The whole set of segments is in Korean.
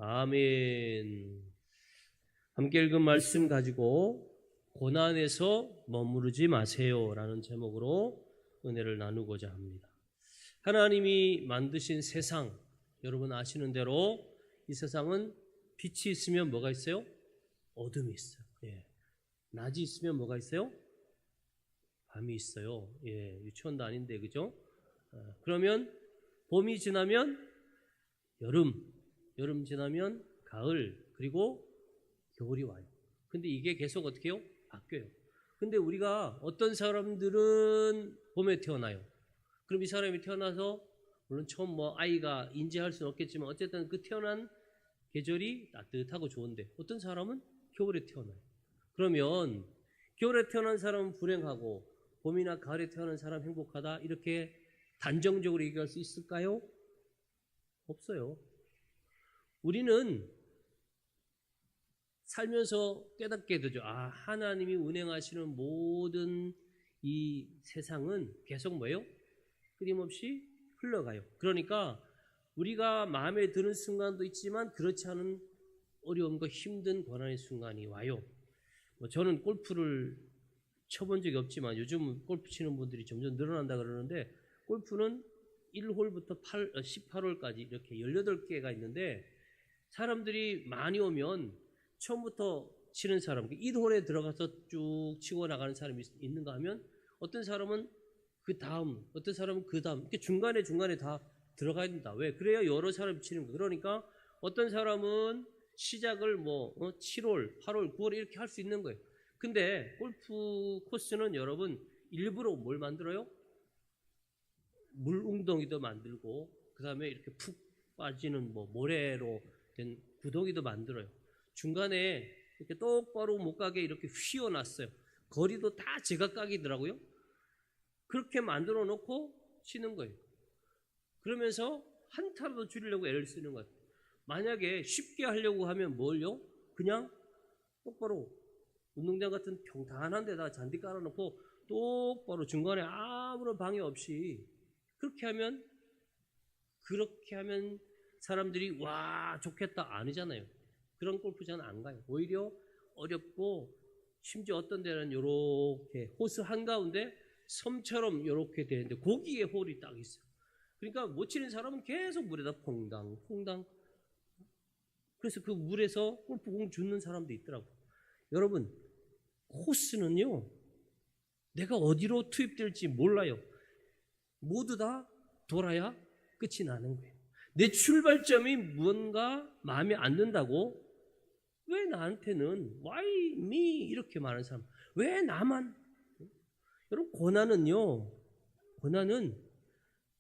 아멘. 함께 읽은 말씀 가지고 고난에서 머무르지 마세요 라는 제목으로 은혜를 나누고자 합니다. 하나님이 만드신 세상, 여러분 아시는 대로 이 세상은 빛이 있으면 뭐가 있어요? 어둠이 있어요. 낮이 있으면 뭐가 있어요? 밤이 있어요. 유치원도 아닌데, 그죠? 그러면 봄이 지나면 여름 지나면 가을, 그리고 겨울이 와요. 근데 이게 계속 어떻게 해요? 바뀌어요. 근데 우리가 어떤 사람들은 봄에 태어나요. 그럼 이 사람이 태어나서 물론 처음 아이가 인지할 수는 없겠지만 어쨌든 그 태어난 계절이 따뜻하고 좋은데 어떤 사람은 겨울에 태어나요. 그러면 겨울에 태어난 사람은 불행하고 봄이나 가을에 태어난 사람 행복하다 이렇게 단정적으로 얘기할 수 있을까요? 없어요. 우리는 살면서 깨닫게 되죠. 하나님이 운행하시는 모든 이 세상은 계속 뭐예요? 끊임없이 흘러가요. 그러니까 우리가 마음에 드는 순간도 있지만 그렇지 않은 어려움과 힘든 고난의 순간이 와요. 저는 골프를 쳐본 적이 없지만 요즘 골프 치는 분들이 점점 늘어난다 그러는데 골프는 1홀부터 18홀까지 이렇게 18개가 있는데 사람들이 많이 오면 처음부터 치는 사람, 1홀에 들어가서 쭉 치고 나가는 사람이 있는가 하면 어떤 사람은 그 다음, 어떤 사람은 그 다음, 이렇게 중간에 다 들어가야 된다. 왜? 그래야 여러 사람이 치는 거예요. 그러니까 어떤 사람은 시작을 7홀, 8홀, 9홀 이렇게 할 수 있는 거예요. 근데 골프 코스는 여러분 일부러 뭘 만들어요? 물웅덩이도 만들고 그 다음에 이렇게 푹 빠지는 모래로 된 구덩이도 만들어요. 중간에 이렇게 똑바로 못 가게 이렇게 휘어놨어요. 거리도 다 제각각이더라고요. 그렇게 만들어 놓고 치는 거예요. 그러면서 한타라도 줄이려고 애를 쓰는 거예요. 만약에 쉽게 하려고 하면 뭘요? 그냥 똑바로 운동장 같은 평탄한 데다 잔디 깔아놓고 똑바로 중간에 아무런 방해 없이 그렇게 하면 사람들이 와 좋겠다 아니잖아요. 그런 골프장은 안 가요. 오히려 어렵고 심지어 어떤 데는 이렇게 호수 한가운데 섬처럼 이렇게 되는데 거기에 홀이 딱 있어요. 그러니까 못 치는 사람은 계속 물에다 퐁당 그래서 그 물에서 골프공 주는 사람도 있더라고요. 여러분 코스는요 내가 어디로 투입될지 몰라요. 모두 다 돌아야 끝이 나는 거예요. 내 출발점이 무언가 마음에 안 든다고 왜 나한테는 why me 이렇게 말하는 사람 왜 나만 여러분 고난은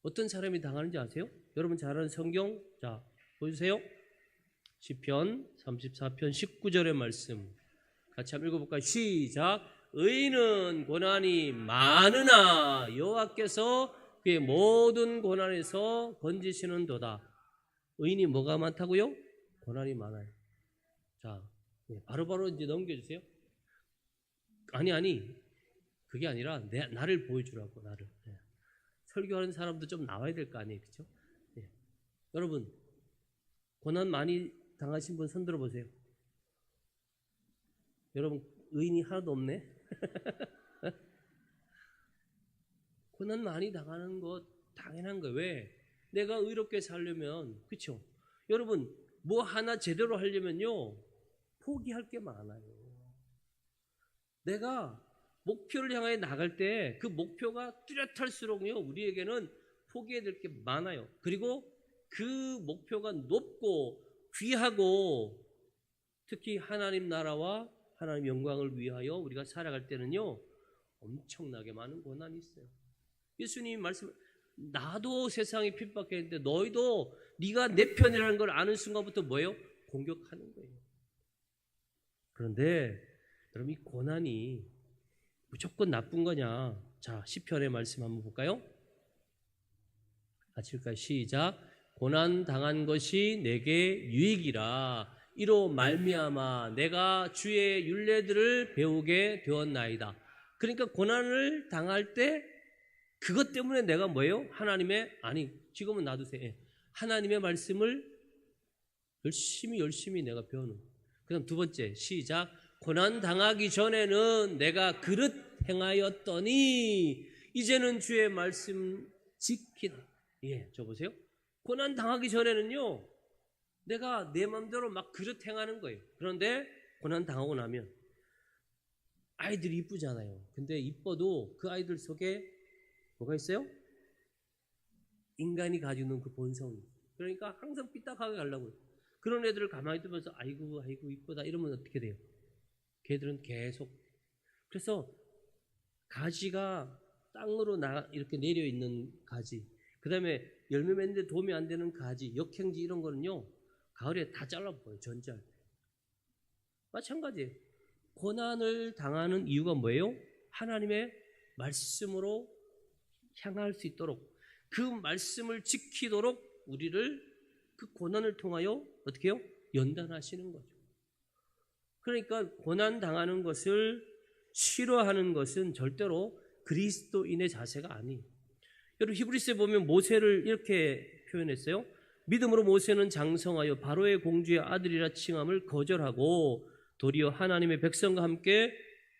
어떤 사람이 당하는지 아세요? 여러분 잘 아는 성경 자 보여주세요. 시편 34편 19절의 말씀 같이 한번 읽어볼까요? 시작. 의인은 고난이 많으나 여호와께서 그의 모든 고난에서 건지시는도다. 의인이 뭐가 많다고요? 고난이 많아요. 자, 바로바로 이제 넘겨주세요. 아니 그게 아니라 나를 보여주라고 나를. 설교하는 사람도 좀 나와야 될 거 아니에요, 그렇죠? 여러분 고난 많이 당하신 분 손 들어보세요. 여러분 의인이 하나도 없네. 고난 많이 당하는 거 당연한 거예요. 왜? 내가 의롭게 살려면 그렇죠? 여러분 뭐 하나 제대로 하려면요 포기할 게 많아요. 내가 목표를 향해 나갈 때 그 목표가 뚜렷할수록요 우리에게는 포기해야 될 게 많아요. 그리고 그 목표가 높고 귀하고 특히 하나님 나라와 하나님 영광을 위하여 우리가 살아갈 때는요 엄청나게 많은 고난이 있어요. 예수님이 말씀 나도 세상이 핍박했는데 너희도 네가 내 편이라는 걸 아는 순간부터 뭐예요? 공격하는 거예요. 그런데 여러분 이 고난이 무조건 나쁜 거냐? 자 시편의 말씀 한번 볼까요? 같이 읽을까요? 시작. 고난 당한 것이 내게 유익이라 이로 말미암아 내가 주의 율례들을 배우게 되었나이다. 그러니까 고난을 당할 때 그것 때문에 내가 뭐예요? 지금은 놔두세요. 하나님의 말씀을 열심히 내가 배우는 거예요. 그 다음 두 번째, 시작. 고난 당하기 전에는 내가 그릇 행하였더니 이제는 주의 말씀 지키라. 예, 저 보세요. 고난 당하기 전에는요, 내가 내 마음대로 막 그릇 행하는 거예요. 그런데 고난 당하고 나면 아이들이 이쁘잖아요. 근데 이뻐도 그 아이들 속에 뭐가 있어요? 인간이 가지고 있는 그 본성이. 그러니까 항상 삐딱하게 가려고요. 그런 애들을 가만히 두면서 아이고 이쁘다 이러면 어떻게 돼요? 걔들은 계속. 그래서 가지가 땅으로 이렇게 내려 있는 가지, 그 다음에 열매 맺는데 도움이 안 되는 가지, 역행지 이런 거는요, 가을에 다 잘라버려요. 전지할 때. 마찬가지예요. 고난을 당하는 이유가 뭐예요? 하나님의 말씀으로 향할 수 있도록, 그 말씀을 지키도록 우리를 그 고난을 통하여 어떻게 해요? 연단하시는 거죠. 그러니까 고난 당하는 것을 싫어하는 것은 절대로 그리스도인의 자세가 아니에요. 여러분 히브리서에 보면 모세를 이렇게 표현했어요. 믿음으로 모세는 장성하여 바로의 공주의 아들이라 칭함을 거절하고 도리어 하나님의 백성과 함께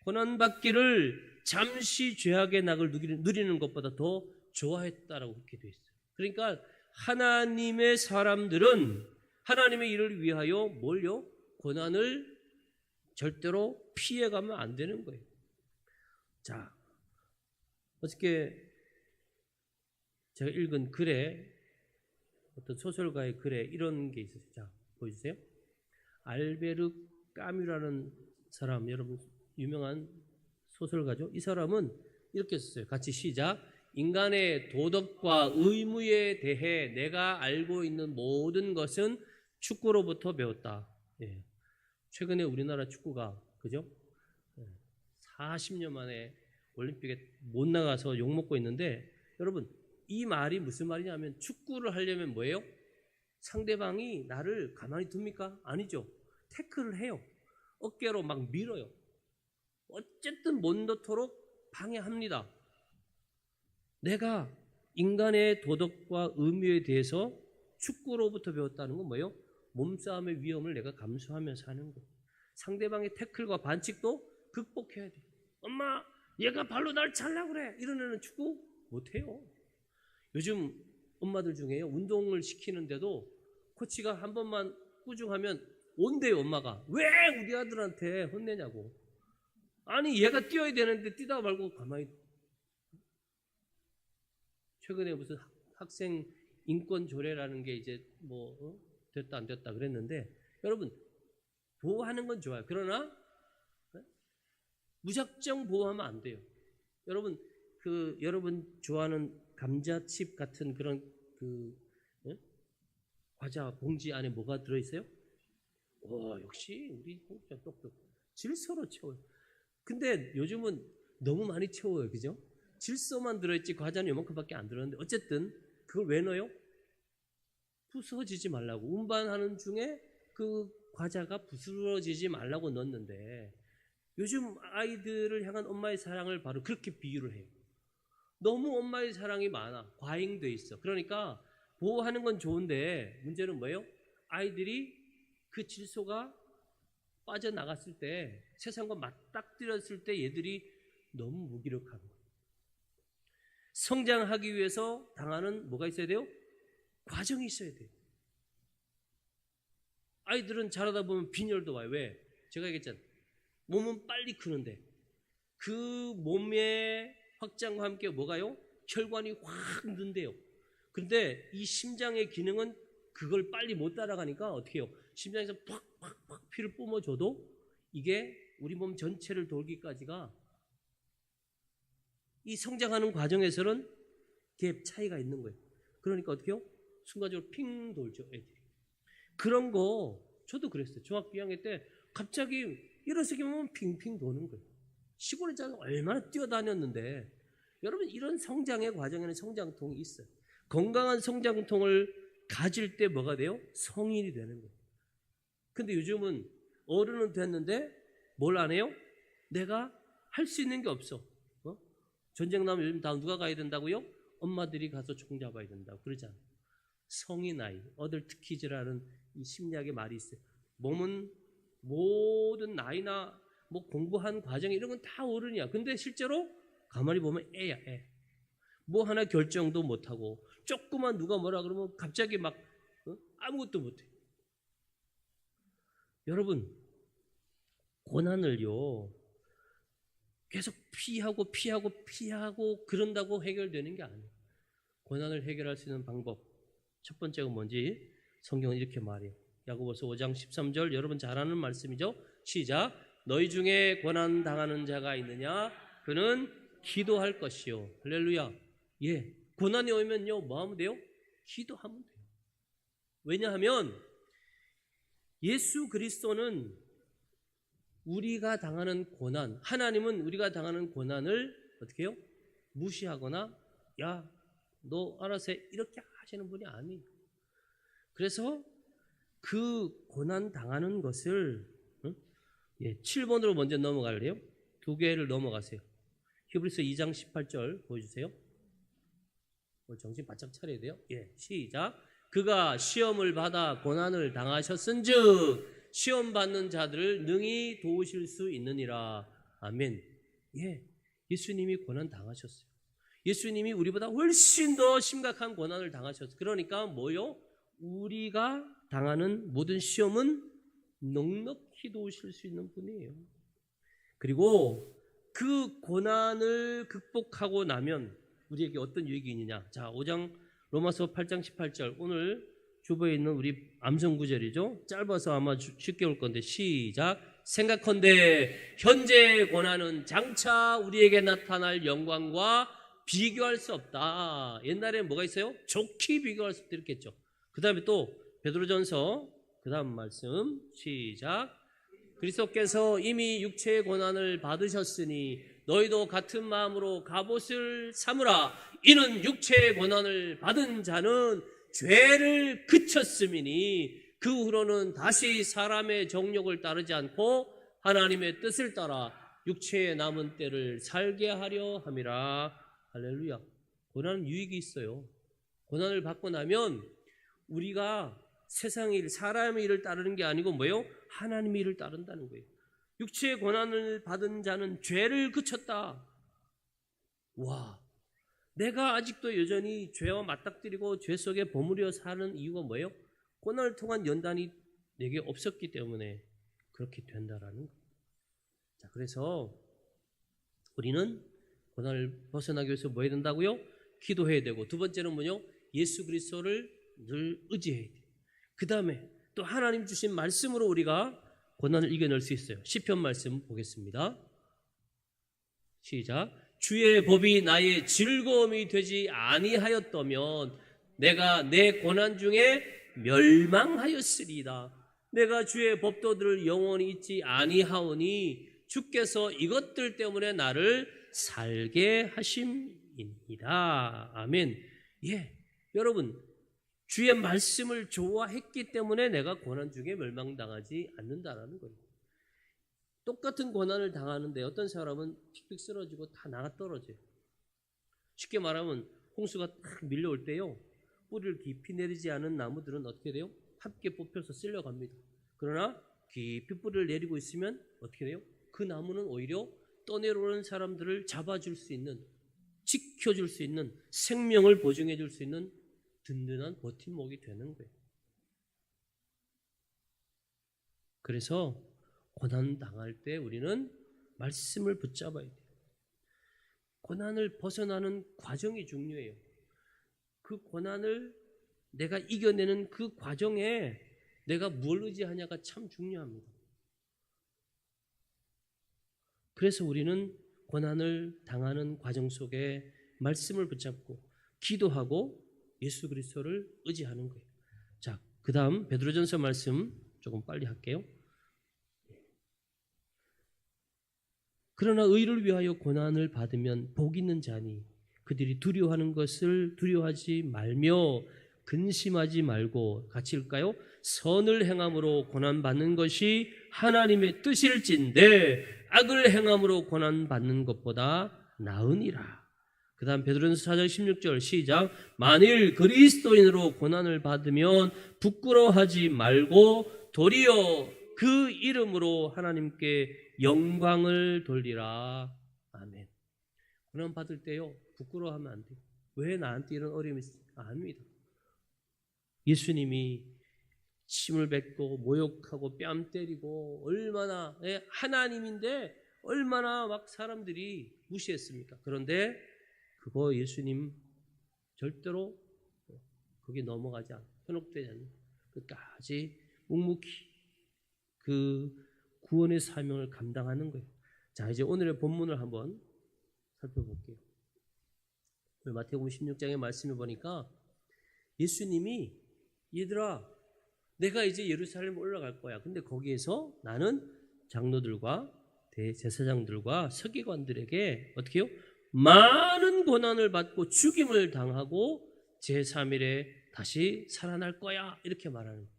고난받기를 잠시 죄악의 낙을 누리는 것보다 더 좋아했다라고 그렇게 되어 있어요. 그러니까 하나님의 사람들은 하나님의 일을 위하여 뭘요? 고난을 절대로 피해가면 안 되는 거예요. 자, 어저께 제가 읽은 글에, 어떤 소설가의 글에 이런 게 있었어요. 자, 보여주세요. 알베르 까뮤라는 사람, 여러분 유명한 소설가죠. 이 사람은 이렇게 썼어요. 같이 시작. 인간의 도덕과 의무에 대해 내가 알고 있는 모든 것은 축구로부터 배웠다. 예. 최근에 우리나라 축구가, 그죠? 40년 만에 올림픽에 못 나가서 욕먹고 있는데, 여러분 이 말이 무슨 말이냐면, 축구를 하려면 뭐예요? 상대방이 나를 가만히 둡니까? 아니죠. 태클을 해요. 어깨로 막 밀어요. 어쨌든 못 넣도록 방해합니다. 내가 인간의 도덕과 의무에 대해서 축구로부터 배웠다는 건 뭐예요? 몸싸움의 위험을 내가 감수하면서 하는 거예요. 상대방의 태클과 반칙도 극복해야 돼요. 엄마, 얘가 발로 날 찰려고 그래. 이런 애는 축구 못해요. 요즘 엄마들 중에요, 운동을 시키는데도 코치가 한 번만 꾸중하면 온대요. 엄마가 왜 우리 아들한테 혼내냐고. 아니 얘가 뛰어야 되는데 뛰다가 말고 가만히. 최근에 무슨 학생 인권 조례라는 게 이제 뭐 됐다 안 됐다 그랬는데, 여러분 보호하는 건 좋아요. 그러나 무작정 보호하면 안 돼요. 여러분 여러분 좋아하는 감자칩 같은 그런 과자 봉지 안에 뭐가 들어있어요? 오, 역시 우리 홍수장 똑똑. 질소로 채워요. 근데 요즘은 너무 많이 채워요. 그죠? 질소만 들어있지 과자는 요만큼밖에 안 들었는데, 어쨌든 그걸 왜 넣어요? 부서지지 말라고. 운반하는 중에 그 과자가 부스러지지 말라고 넣었는데, 요즘 아이들을 향한 엄마의 사랑을 바로 그렇게 비유를 해요. 너무 엄마의 사랑이 많아. 과잉돼 있어. 그러니까 보호하는 건 좋은데 문제는 뭐예요? 아이들이 그 질소가 빠져나갔을 때, 세상과 맞닥뜨렸을 때 얘들이 너무 무기력한 거예요. 성장하기 위해서 당하는 뭐가 있어야 돼요? 과정이 있어야 돼요. 아이들은 자라다 보면 빈혈도 와요. 왜? 제가 얘기했잖아요. 몸은 빨리 크는데 그 몸의 확장과 함께 뭐가요? 혈관이 확 는대요. 근데 이 심장의 기능은 그걸 빨리 못 따라가니까 어떻게 해요? 심장에서 팍팍팍 피를 뿜어줘도 이게 우리 몸 전체를 돌기까지가, 이 성장하는 과정에서는 갭 차이가 있는 거예요. 그러니까 어떻게 해요? 순간적으로 핑 돌죠, 애들이. 그런 거 저도 그랬어요. 중학교 2학년 때 갑자기 일어서기만 핑핑 도는 거예요. 시골에서 얼마나 뛰어다녔는데. 여러분 이런 성장의 과정에는 성장통이 있어요. 건강한 성장통을 가질 때 뭐가 돼요? 성인이 되는 거예요. 근데 요즘은 어른은 됐는데 뭘 안 해요? 내가 할 수 있는 게 없어. 전쟁 나면 요즘 다 누가 가야 된다고요? 엄마들이 가서 총 잡아야 된다고 그러잖아요. 성인 아이, 어덜트 키즈라는 이 심리학의 말이 있어요. 몸은 모든 나이나 뭐 공부한 과정 이런 건 다 어른이야. 근데 실제로 가만히 보면 애야, 애. 뭐 하나 결정도 못하고 조그만 누가 뭐라 그러면 갑자기 막 아무것도 못해. 여러분, 고난을요 계속 피하고 그런다고 해결되는 게 아니에요. 고난을 해결할 수 있는 방법 첫 번째가 뭔지 성경은 이렇게 말해요. 야고보서 5장 13절 여러분 잘 아는 말씀이죠. 시작. 너희 중에 고난 당하는 자가 있느냐? 그는 기도할 것이요. 할렐루야. 예, 고난이 오면요 뭐 하면 돼요? 기도하면 돼요. 왜냐하면 예수 그리스도는 우리가 당하는 고난, 하나님은 우리가 당하는 고난을 어떻게 해요? 무시하거나 야, 너 알아서 해 이렇게 하시는 분이 아니에요. 그래서 그 고난 당하는 것을 7번으로 먼저 넘어갈래요? 두 개를 넘어가세요. 히브리서 2장 18절 보여주세요. 정신 바짝 차려야 돼요. 예, 시작. 그가 시험을 받아 고난을 당하셨은즉 시험 받는 자들을 능히 도우실 수 있느니라. 아멘. 예, 예수님이 고난 당하셨어요. 예수님이 우리보다 훨씬 더 심각한 고난을 당하셨어요. 그러니까 뭐요? 우리가 당하는 모든 시험은 넉넉히 도우실 수 있는 분이에요. 그리고 그 고난을 극복하고 나면 우리에게 어떤 유익이 있느냐. 자, 5장 로마서 8장 18절 오늘 주보에 있는 우리 암송 구절이죠. 짧아서 아마 쉽게 올 건데 시작. 생각컨대 현재 고난은 장차 우리에게 나타날 영광과 비교할 수 없다. 옛날에 뭐가 있어요? 좋게 비교할 수 없다 이렇게 했죠. 그 다음에 또 베드로전서 그 다음 말씀 시작. 그리스도께서 이미 육체의 고난을 받으셨으니 너희도 같은 마음으로 갑옷을 삼으라. 이는 육체의 고난을 받은 자는 죄를 그쳤음이니 그 후로는 다시 사람의 정욕을 따르지 않고 하나님의 뜻을 따라 육체의 남은 때를 살게 하려 함이라. 할렐루야. 고난은 유익이 있어요. 고난을 받고 나면 우리가 세상의 일, 사람의 일을 따르는 게 아니고 뭐예요? 하나님의 일을 따른다는 거예요. 육체의 고난을 받은 자는 죄를 그쳤다. 와, 내가 아직도 여전히 죄와 맞닥뜨리고 죄 속에 버무려 사는 이유가 뭐예요? 고난을 통한 연단이 내게 없었기 때문에 그렇게 된다라는 거예요. 자, 그래서 우리는 고난을 벗어나기 위해서 뭐 해야 된다고요? 기도해야 되고, 두 번째는 뭐요? 예수 그리스도를 늘 의지해야 돼요. 그 다음에 또 하나님 주신 말씀으로 우리가 고난을 이겨낼 수 있어요. 시편 말씀 보겠습니다. 시작. 주의 법이 나의 즐거움이 되지 아니하였다면 내가 내 고난 중에 멸망하였으리이다. 내가 주의 법도들을 영원히 잊지 아니하오니 주께서 이것들 때문에 나를 살게 하심이니이다. 아멘. 예, 여러분 주의 말씀을 좋아했기 때문에 내가 고난 중에 멸망당하지 않는다라는 거예요. 똑같은 고난을 당하는데 어떤 사람은 픽픽 쓰러지고 다 나가 떨어져요. 쉽게 말하면 홍수가 딱 밀려올 때요, 뿌리를 깊이 내리지 않은 나무들은 어떻게 돼요? 함께 뽑혀서 쓸려갑니다. 그러나 깊이 뿌리를 내리고 있으면 어떻게 돼요? 그 나무는 오히려 떠내려오는 사람들을 잡아줄 수 있는, 지켜줄 수 있는, 생명을 보증해 줄 수 있는 든든한 버팀목이 되는 거예요. 그래서 고난 당할 때 우리는 말씀을 붙잡아야 돼요. 고난을 벗어나는 과정이 중요해요. 그 고난을 내가 이겨내는 그 과정에 내가 뭘 의지하냐가 참 중요합니다. 그래서 우리는 고난을 당하는 과정 속에 말씀을 붙잡고 기도하고 예수 그리스도를 의지하는 거예요. 자, 그 다음 베드로전서 말씀 조금 빨리 할게요. 그러나 의를 위하여 고난을 받으면 복 있는 자니 그들이 두려워하는 것을 두려워하지 말며 근심하지 말고, 같이 읽을까요? 선을 행함으로 고난받는 것이 하나님의 뜻일진데 악을 행함으로 고난받는 것보다 나으니라. 그 다음 베드로전서 4장 16절 시작. 만일 그리스도인으로 고난을 받으면 부끄러워하지 말고 도리어 그 이름으로 하나님께 영광을 돌리라. 아멘. 고난 받을 때요 부끄러워하면 안 돼요. 왜 나한테 이런 어려움이 있습니까? 아닙니다. 예수님이 침을 뱉고 모욕하고 뺨 때리고 얼마나 하나님인데 얼마나 막 사람들이 무시했습니까? 그런데 그거 예수님 절대로 거기 넘어가지 않고 현혹되지 않는 끝까지 묵묵히 그 구원의 사명을 감당하는 거예요. 자, 이제 오늘의 본문을 한번 살펴볼게요. 마태복음 16장의 말씀을 보니까 예수님이 얘들아 내가 이제 예루살렘 올라갈 거야. 근데 거기에서 나는 장로들과 대제사장들과 서기관들에게 어떻게 해요? 많은 고난을 받고 죽임을 당하고 제3일에 다시 살아날 거야. 이렇게 말하는 거예요.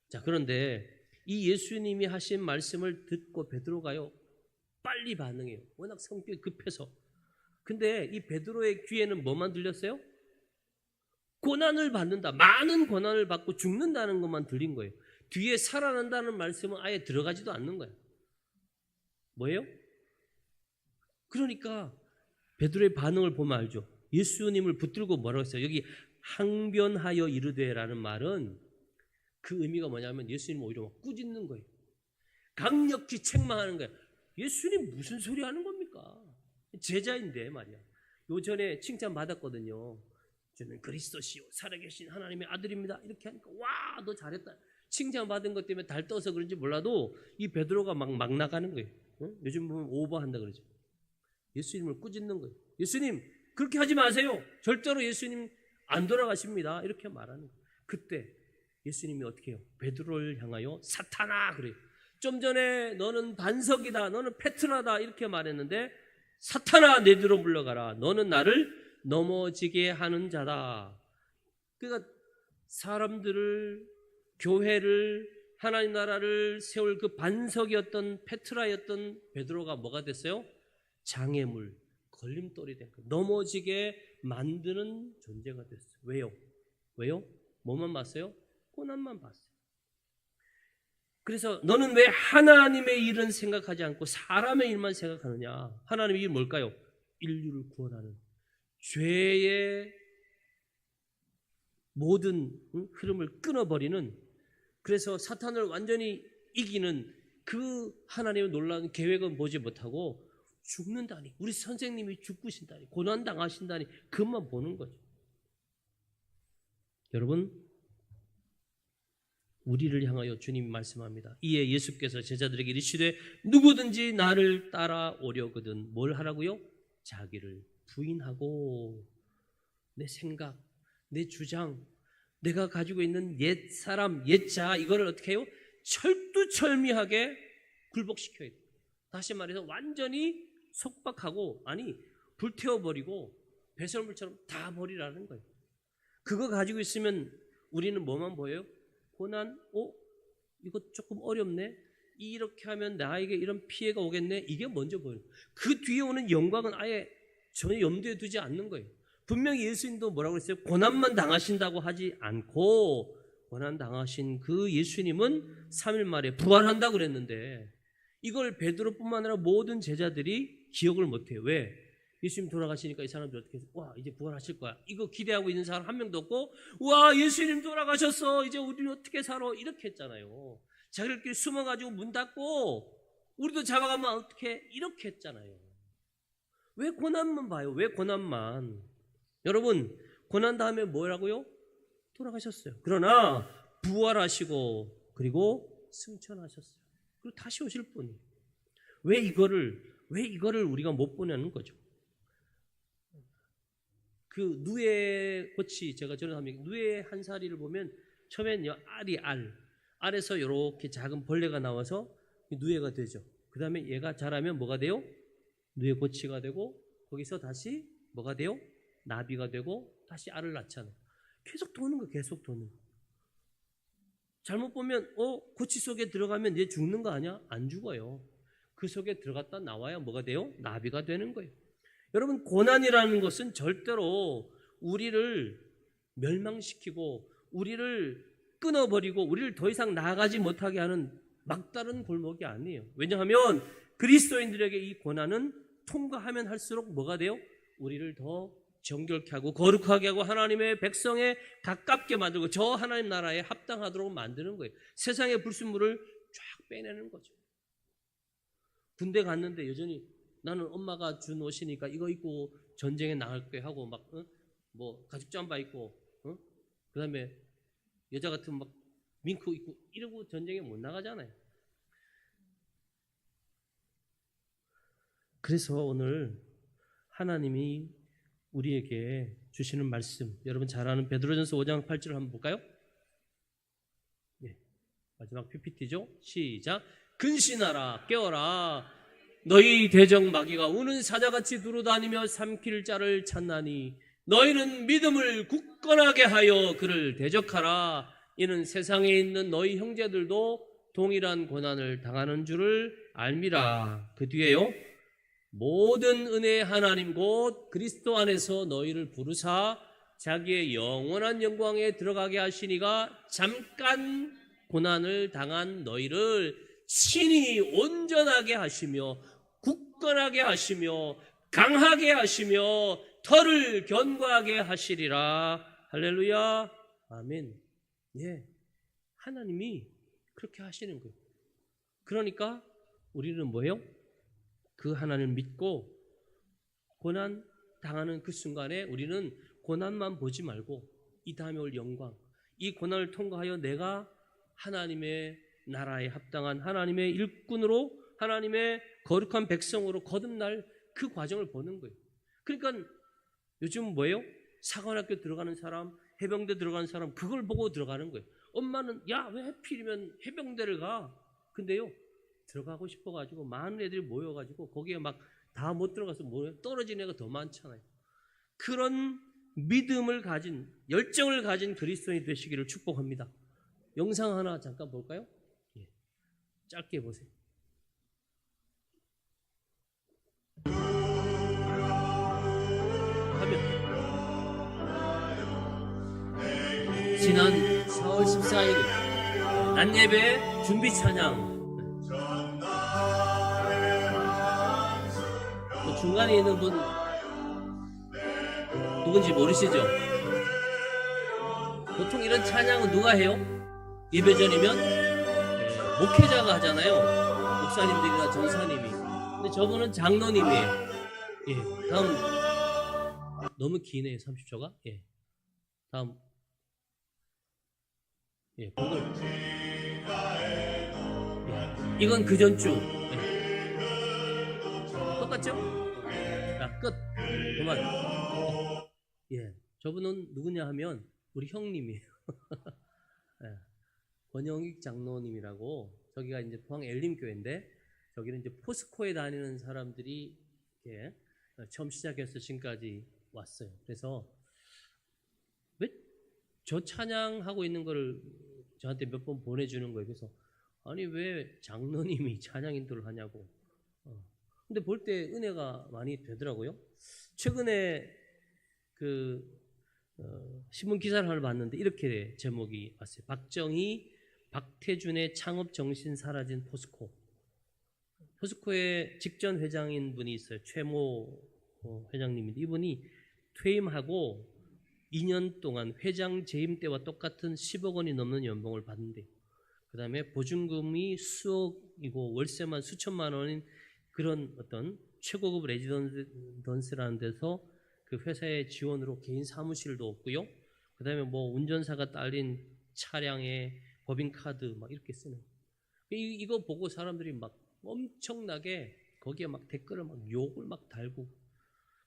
자, 그런데 이 예수님이 하신 말씀을 듣고 베드로가요 빨리 반응해요. 워낙 성격이 급해서. 근데 이 베드로의 귀에는 뭐만 들렸어요? 고난을 받는다. 많은 고난을 받고 죽는다는 것만 들린 거예요. 뒤에 살아난다는 말씀은 아예 들어가지도 않는 거예요. 뭐예요? 그러니까 베드로의 반응을 보면 알죠. 예수님을 붙들고 뭐라고 했어요? 여기 항변하여 이르되라는 말은 그 의미가 뭐냐면 예수님 오히려 꾸짖는 거예요. 강력히 책망하는 거예요. 예수님 무슨 소리 하는 겁니까? 제자인데 말이야. 요전에 칭찬 받았거든요. 저는 그리스도시요 살아계신 하나님의 아들입니다. 이렇게 하니까 와, 너 잘했다. 칭찬 받은 것 때문에 달 떠서 그런지 몰라도 이 베드로가 막 나가는 거예요. 응? 요즘 보면 오버한다 그러죠. 예수님을 꾸짖는 거예요. 예수님 그렇게 하지 마세요. 절대로 예수님 안 돌아가십니다. 이렇게 말하는 거예요. 그때 예수님이 어떻게 해요? 베드로를 향하여 사탄아 그래요. 좀 전에 너는 반석이다. 너는 페트라다. 이렇게 말했는데 사탄아 내 뒤로 물러가라. 너는 나를 넘어지게 하는 자다. 그러니까 사람들을 교회를 하나님 나라를 세울 그 반석이었던 페트라였던 베드로가 뭐가 됐어요? 장애물, 걸림돌이 된 거예요. 넘어지게 만드는 존재가 됐어요. 왜요? 왜요? 뭐만 봤어요? 고난만 봤어요. 그래서 너는 왜 하나님의 일은 생각하지 않고 사람의 일만 생각하느냐? 하나님의 일 뭘까요? 인류를 구원하는 죄의 모든 흐름을 끊어버리는, 그래서 사탄을 완전히 이기는 그 하나님의 놀라운 계획은 보지 못하고 죽는다니, 우리 선생님이 죽으신다니, 고난당하신다니 그것만 보는 거죠. 여러분, 우리를 향하여 주님이 말씀합니다. 이에 예수께서 제자들에게 이르시되 누구든지 나를 따라오려거든 뭘 하라고요? 자기를 부인하고 내 생각, 내 주장, 내가 가지고 있는 옛 사람, 옛 자 이거를 어떻게 해요? 철두철미하게 굴복시켜야 돼요. 다시 말해서 완전히 속박하고, 아니 불태워버리고 배설물처럼 다 버리라는 거예요. 그거 가지고 있으면 우리는 뭐만 보여요? 고난, 이거 조금 어렵네. 이렇게 하면 나에게 이런 피해가 오겠네. 이게 먼저 보여요. 그 뒤에 오는 영광은 아예 전혀 염두에 두지 않는 거예요. 분명히 예수님도 뭐라고 했어요? 고난만 당하신다고 하지 않고, 고난 당하신 그 예수님은 3일 만에 부활한다고 그랬는데 이걸 베드로뿐만 아니라 모든 제자들이 기억을 못해요. 왜? 예수님 돌아가시니까 이 사람들 어떻게 해서 와 이제 부활하실 거야 이거 기대하고 있는 사람 한 명도 없고, 와 예수님 돌아가셨어 이제 우리는 어떻게 살아 이렇게 했잖아요. 자기들끼리 숨어가지고 문 닫고 우리도 잡아가면 어떻게 이렇게 했잖아요. 왜 고난만 봐요? 왜 고난만? 여러분, 고난 다음에 뭐라고요? 돌아가셨어요. 그러나 부활하시고 그리고 승천하셨어요. 그리고 다시 오실 분이에요. 왜 이거를 우리가 못 보냐는 거죠. 그 누에 꽃이, 제가 저는 하면 누에 한 사리를 보면 처음엔 알에서 이렇게 작은 벌레가 나와서 누에가 되죠. 그 다음에 얘가 자라면 뭐가 돼요? 누에 고치가 되고 거기서 다시 뭐가 돼요? 나비가 되고 다시 알을 낳잖아요. 계속 도는 거, 계속 도는 거. 잘못 보면 고치 속에 들어가면 얘 죽는 거 아니야? 안 죽어요. 그 속에 들어갔다 나와야 뭐가 돼요? 나비가 되는 거예요. 여러분, 고난이라는 것은 절대로 우리를 멸망시키고 우리를 끊어버리고 우리를 더 이상 나아가지 못하게 하는 막다른 골목이 아니에요. 왜냐하면 그리스도인들에게 이 고난은 통과하면 할수록 뭐가 돼요? 우리를 더 정결케 하고 거룩하게 하고 하나님의 백성에 가깝게 만들고 저 하나님 나라에 합당하도록 만드는 거예요. 세상의 불순물을 쫙 빼내는 거죠. 군대 갔는데 여전히 나는 엄마가 준 옷이니까 이거 입고 전쟁에 나갈 거야 하고 막 뭐 가죽 잠바 입고 그다음에 여자 같으면 막 밍크 입고 이러고 전쟁에 못 나가잖아요. 그래서 오늘 하나님이 우리에게 주시는 말씀, 여러분 잘 아는 베드로전서 5장 8절을 한번 볼까요? 네, 마지막 PPT죠. 시작. 근신하라, 깨어라. 너희 대적 마귀가 우는 사자같이 두루다니며 삼킬 자를 찾나니 너희는 믿음을 굳건하게 하여 그를 대적하라. 이는 세상에 있는 너희 형제들도 동일한 고난을 당하는 줄을 알미라. 그 뒤에요. 모든 은혜의 하나님 곧 그리스도 안에서 너희를 부르사 자기의 영원한 영광에 들어가게 하시니가 잠깐 고난을 당한 너희를 친히 온전하게 하시며 굳건하게 하시며 강하게 하시며 털을 견고하게 하시리라. 할렐루야. 아멘. 예, 하나님이 그렇게 하시는 거예요. 그러니까 우리는 뭐예요? 그 하나님을 믿고 고난 당하는 그 순간에 우리는 고난만 보지 말고 이 다음에 올 영광, 이 고난을 통과하여 내가 하나님의 나라에 합당한 하나님의 일꾼으로 하나님의 거룩한 백성으로 거듭날 그 과정을 보는 거예요. 그러니까 요즘 뭐예요? 사관학교 들어가는 사람, 해병대 들어가는 사람 그걸 보고 들어가는 거예요. 엄마는 야, 왜 하필이면 해병대를 가? 근데요, 들어가고 싶어가지고 많은 애들이 모여가지고 거기에 막 다 못 들어가서 뭐예요? 떨어진 애가 더 많잖아요. 그런 믿음을 가진, 열정을 가진 그리스도인이 되시기를 축복합니다. 영상 하나 잠깐 볼까요? 예. 짧게 보세요. 지난 4월 14일 낮예배 준비 찬양, 중간에 있는 분 누군지 모르시죠? 보통 이런 찬양은 누가 해요? 예배 전이면 목회자가 하잖아요. 목사님들이나 전사님이. 근데 저분은 장로님이에요. 예, 다음. 너무 기네요, 30초가. 예, 다음. 예, 그걸. 예, 이건 그 전주. 예. 똑같죠? 자, 끝. 그만. 예, 저분은 누구냐 하면 우리 형님이에요. 예, 권영익 장로님이라고, 저기가 이제 포항 엘림교회인데 저기는 이제 포스코에 다니는 사람들이 이렇게 처음 시작해서 지금까지 왔어요. 그래서 왜 저 찬양하고 있는 거를 저한테 몇 번 보내주는 거예요. 그래서 아니 왜 장로님이 찬양 인도를 하냐고. 근데 볼 때 은혜가 많이 되더라고요. 최근에 신문 기사를 하나 봤는데 이렇게 제목이 왔어요. 박정희, 박태준의 창업 정신 사라진 포스코. 포스코의 직전 회장인 분이 있어요. 최모 회장님인데 이분이 퇴임하고 2년 동안 회장 재임 때와 똑같은 10억 원이 넘는 연봉을 받는데요. 그 다음에 보증금이 수억이고 월세만 수천만 원인 그런 어떤 최고급 레지던스라는 데서 그 회사의 지원으로 개인 사무실도 없고요. 그 다음에 뭐 운전사가 딸린 차량에 법인카드 막 이렇게 쓰는. 이거 보고 사람들이 막 엄청나게 거기에 막 댓글을 막 욕을 막 달고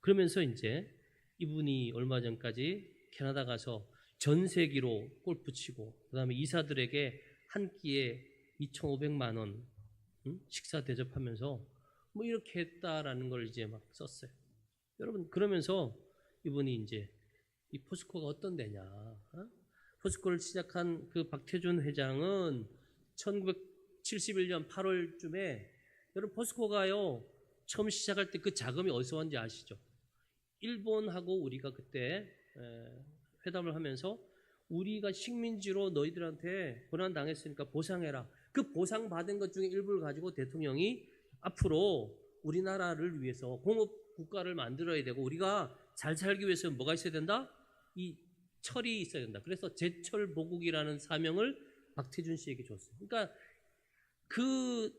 그러면서 이제 이분이 얼마 전까지 캐나다 가서 전세기로 골프 치고 그 다음에 이사들에게 한 끼에 2,500만 원 식사 대접하면서 뭐 이렇게 했다라는 걸 이제 막 썼어요. 여러분, 그러면서 이분이 이제 이 포스코가 어떤 데냐, 포스코를 시작한 그 박태준 회장은 1971년 8월쯤에 여러분 포스코가요 처음 시작할 때 그 자금이 어디서 왔는지 아시죠? 일본하고 우리가 그때 회담을 하면서 우리가 식민지로 너희들한테 고난 당했으니까 보상해라. 그 보상 받은 것 중에 일부를 가지고 대통령이 앞으로 우리나라를 위해서 공업 국가를 만들어야 되고 우리가 잘 살기 위해서 뭐가 있어야 된다? 이 철이 있어야 된다. 그래서 제철 보국이라는 사명을 박태준 씨에게 줬어요. 그러니까 그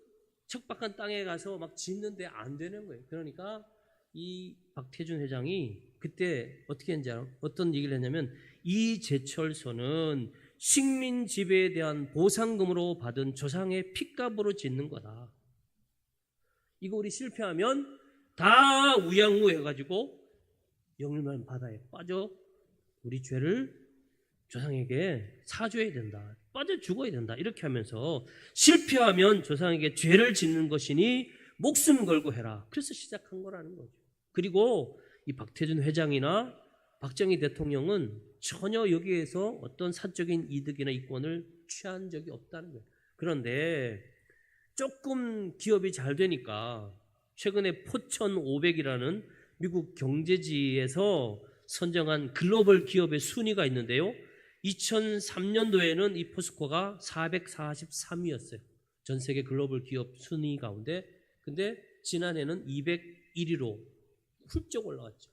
척박한 땅에 가서 막 짓는데 안 되는 거예요. 그러니까 이 박태준 회장이 그때 어떻게 했는지 알아? 어떤 얘기를 했냐면 이 제철소는 식민 지배에 대한 보상금으로 받은 조상의 핏값으로 짓는 거다. 이거 우리 실패하면 다 우양우 해가지고 영일만 바다에 빠져 우리 죄를 조상에게 사줘야 된다. 빠져 죽어야 된다. 이렇게 하면서 실패하면 조상에게 죄를 짓는 것이니 목숨 걸고 해라. 그래서 시작한 거라는 거죠. 그리고 이 박태준 회장이나 박정희 대통령은 전혀 여기에서 어떤 사적인 이득이나 이권을 취한 적이 없다는 거예요. 그런데 조금 기업이 잘 되니까 최근에 포천 500이라는 미국 경제지에서 선정한 글로벌 기업의 순위가 있는데요. 2003년도에는 이 포스코가 443위였어요. 전 세계 글로벌 기업 순위 가운데. 근데 지난해는 201위로 훌쩍 올라갔죠.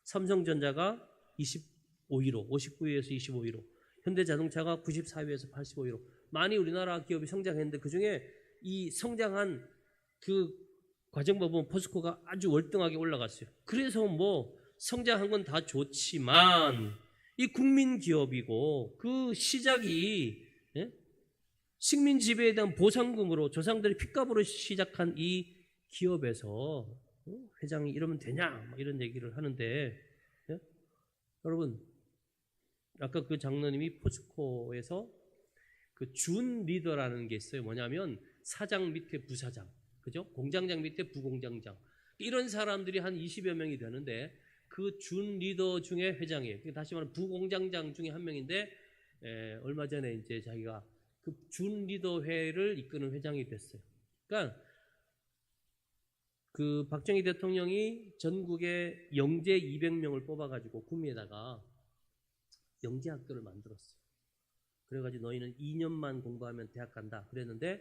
삼성전자가 25위로, 59위에서 25위로, 현대자동차가 94위에서 85위로 많이 우리나라 기업이 성장했는데 그중에 이 성장한 그 과정 보면 포스코가 아주 월등하게 올라갔어요. 그래서 뭐 성장한 건 다 좋지만 이 국민 기업이고 그 시작이 식민 지배에 대한 보상금으로 조상들이 핏값으로 시작한 이 기업에서 회장이 이러면 되냐 이런 얘기를 하는데 여러분 아까 그 장로님이 포스코에서 그 준 리더라는 게 있어요. 뭐냐면 사장 밑에 부사장, 그죠? 공장장 밑에 부공장장 이런 사람들이 한 20여 명이 되는데 그 준 리더 중에 회장이에요. 다시 말하면 부공장장 중에 한 명인데 얼마 전에 이제 자기가 그 준 리더 회를 이끄는 회장이 됐어요. 그러니까 그 박정희 대통령이 전국에 영재 200명을 뽑아가지고 구미에다가 영재학교를 만들었어요. 그래가지고 너희는 2년만 공부하면 대학 간다 그랬는데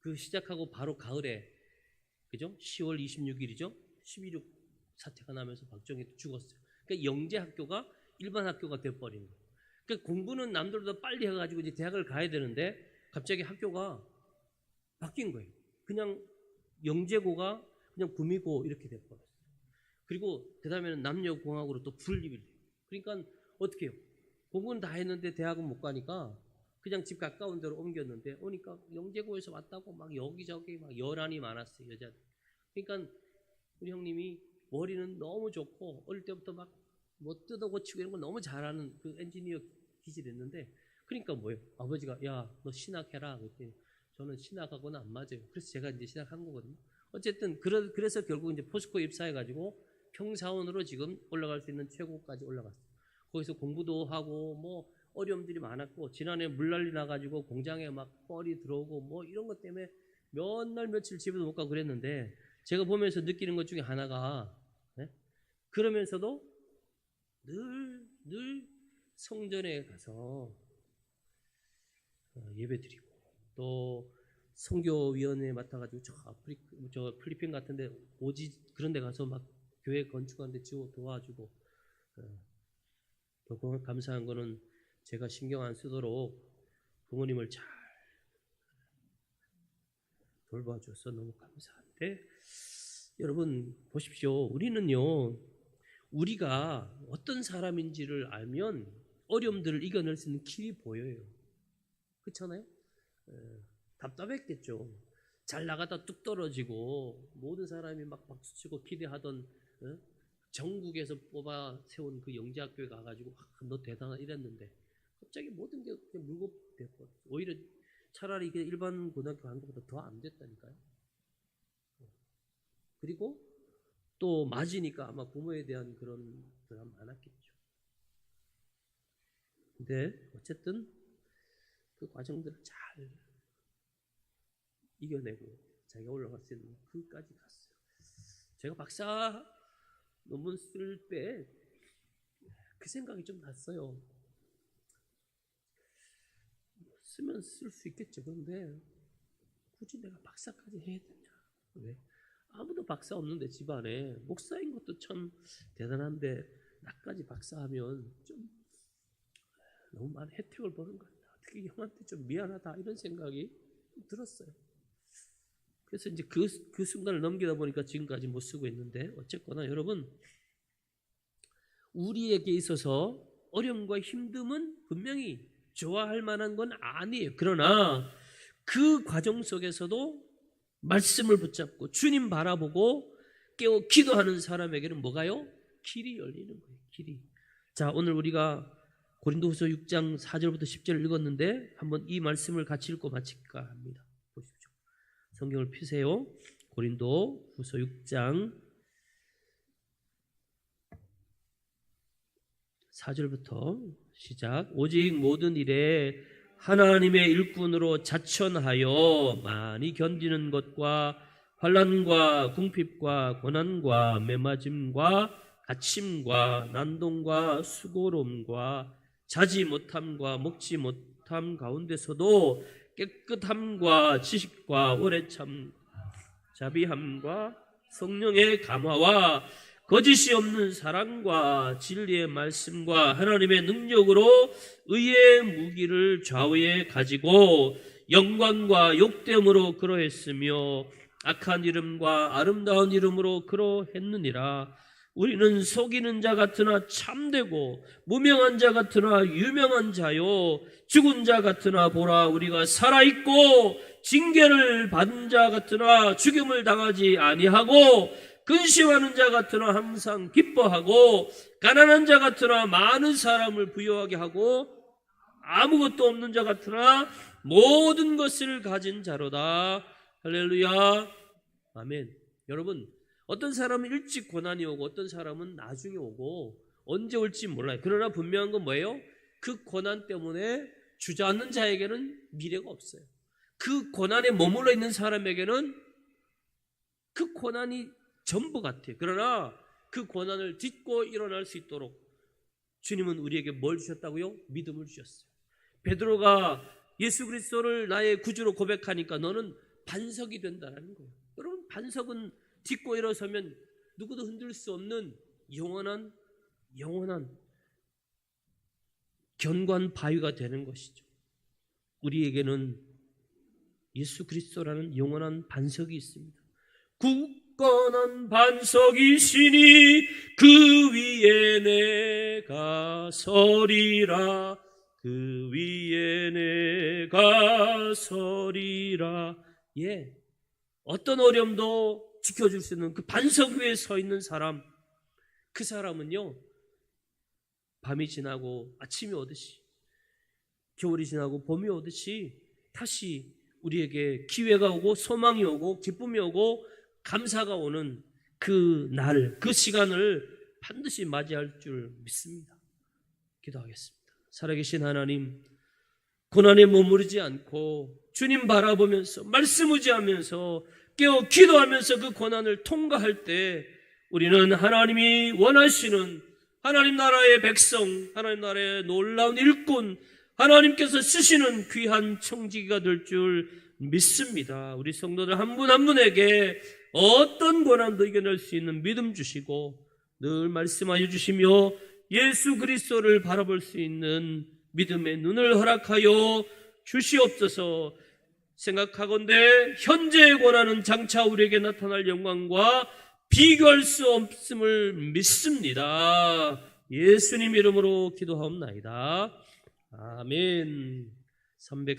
그 시작하고 바로 가을에 그죠? 10월 26일이죠? 11.6 사태가 나면서 박정희도 죽었어요. 그러니까 영재학교가 일반 학교가 돼버린 거예요. 그러니까 공부는 남들보다 빨리 해가지고 이제 대학을 가야 되는데 갑자기 학교가 바뀐 거예요. 그냥 영재고가 그냥 구미고 이렇게 돼버렸어요. 그리고 그 다음에는 남녀공학으로 또 분립이 돼요. 그러니까 어떻게 해요? 공부는 다 했는데 대학은 못 가니까 그냥 집 가까운 데로 옮겼는데 오니까 영재고에서 왔다고 막 여기저기 막 여란이 많았어요. 여자. 그러니까 우리 형님이 머리는 너무 좋고 어릴 때부터 막 뭐 뜯어 고치고 이런 거 너무 잘하는 그 엔지니어 기질했는데 그러니까 뭐예요? 아버지가 야 너 신학해라 그랬더니 저는 신학하고는 안 맞아요. 그래서 제가 이제 신학한 거거든요. 어쨌든 그래서 결국 이제 포스코 입사해가지고 평사원으로 지금 올라갈 수 있는 최고까지 올라갔어요. 거기서 공부도 하고 뭐 어려움들이 많았고 지난해 물난리 나가지고 공장에 막 뻘이 들어오고 뭐 이런 것 때문에 몇 날 며칠 집에도 못 가고 그랬는데 제가 보면서 느끼는 것 중에 하나가 그러면서도 늘 성전에 가서 예배드리고 또 선교위원회에 맡아가지고 저 필리핀 같은데 오지 그런 데 가서 막 교회 건축하는데 도와주고 더 감사한 거는 제가 신경 안 쓰도록 부모님을 잘 돌봐줘서 너무 감사한데 여러분 보십시오. 우리는요 우리가 어떤 사람인지를 알면 어려움들을 이겨낼 수 있는 길이 보여요. 그렇잖아요? 답답했겠죠. 잘 나가다 뚝 떨어지고 모든 사람이 막 박수치고 기대하던 전국에서 뽑아 세운 그 영재학교에 가가지고 너 대단하다 이랬는데 갑자기 모든 게 그냥 물고 됐고 오히려 차라리 일반 고등학교 가는 것보다 더 안 됐다니까요. 그리고 또 맞으니까 아마 부모에 대한 그런 부담 많았겠죠. 근데 어쨌든 그 과정들을 잘 이겨내고 자기가 올라갈 수 있는 그까지 갔어요. 제가 박사 논문 쓸 때 그 생각이 좀 났어요. 쓰면 쓸 수 있겠죠. 그런데 굳이 내가 박사까지 해야 되냐? 왜? 아무도 박사 없는데 집안에 목사인 것도 참 대단한데 나까지 박사하면 좀 너무 많은 혜택을 보는 것 같다. 어떻게 형한테 좀 미안하다 이런 생각이 들었어요. 그래서 이제 그 순간을 넘기다 보니까 지금까지 못 쓰고 있는데 어쨌거나 여러분 우리에게 있어서 어려움과 힘듦은 분명히 좋아할 만한 건 아니에요. 그러나 그 과정 속에서도 말씀을 붙잡고 주님 바라보고 깨어 기도하는 사람에게는 뭐가요? 길이 열리는 거예요. 길이. 자, 오늘 우리가 고린도후서 6장 4절부터 10절을 읽었는데 한번 이 말씀을 같이 읽고 마칠까 합니다. 보십시오. 성경을 펴세요. 고린도후서 6장 4절부터 시작. 오직 모든 일에 하나님의 일꾼으로 자천하여 많이 견디는 것과 환난과 궁핍과 고난과 매맞음과 갇힘과 난동과 수고로움과 자지 못함과 먹지 못함 가운데서도 깨끗함과 지식과 오래 참 자비함과 성령의 감화와 거짓이 없는 사랑과 진리의 말씀과 하나님의 능력으로 의의 무기를 좌우에 가지고 영광과 욕됨으로 그러했으며 악한 이름과 아름다운 이름으로 그러했느니라. 우리는 속이는 자 같으나 참되고 무명한 자 같으나 유명한 자요 죽은 자 같으나 보라 우리가 살아있고 징계를 받은 자 같으나 죽임을 당하지 아니하고 근심하는 자 같으나 항상 기뻐하고 가난한 자 같으나 많은 사람을 부유하게 하고 아무것도 없는 자 같으나 모든 것을 가진 자로다. 할렐루야. 아멘. 여러분 어떤 사람은 일찍 고난이 오고 어떤 사람은 나중에 오고 언제 올지 몰라요. 그러나 분명한 건 뭐예요? 그 고난 때문에 주저앉는 자에게는 미래가 없어요. 그 고난에 머물러 있는 사람에게는 그 고난이 전부 같아요. 그러나 그 고난을 딛고 일어날 수 있도록 주님은 우리에게 뭘 주셨다고요? 믿음을 주셨어요. 베드로가 예수 그리스도를 나의 구주로 고백하니까 너는 반석이 된다는 거예요. 여러분 반석은 딛고 일어서면 누구도 흔들 수 없는 영원한 견고한 바위가 되는 것이죠. 우리에게는 예수 그리스도라는 영원한 반석이 있습니다. 굳건한 반석이시니 그 위에 내가 서리라. 그 위에 내가 서리라. 예, 어떤 어려움도 지켜줄 수 있는 그 반석 위에 서 있는 사람, 그 사람은요 밤이 지나고 아침이 오듯이 겨울이 지나고 봄이 오듯이 다시 우리에게 기회가 오고 소망이 오고 기쁨이 오고 감사가 오는 그 날, 그 시간을 반드시 맞이할 줄 믿습니다. 기도하겠습니다. 살아계신 하나님, 고난에 머무르지 않고 주님 바라보면서 말씀 의지하면서 깨어 기도하면서 그 고난을 통과할 때 우리는 하나님이 원하시는 하나님 나라의 백성, 하나님 나라의 놀라운 일꾼, 하나님께서 쓰시는 귀한 청지기가 될 줄 믿습니다. 우리 성도들 한 분 한 분에게 어떤 고난도 이겨낼 수 있는 믿음 주시고 늘 말씀하여 주시며 예수 그리스도를 바라볼 수 있는 믿음의 눈을 허락하여 주시옵소서. 생각하건대 현재의 고난은 장차 우리에게 나타날 영광과 비교할 수 없음을 믿습니다. 예수님 이름으로 기도하옵나이다. 아멘. 303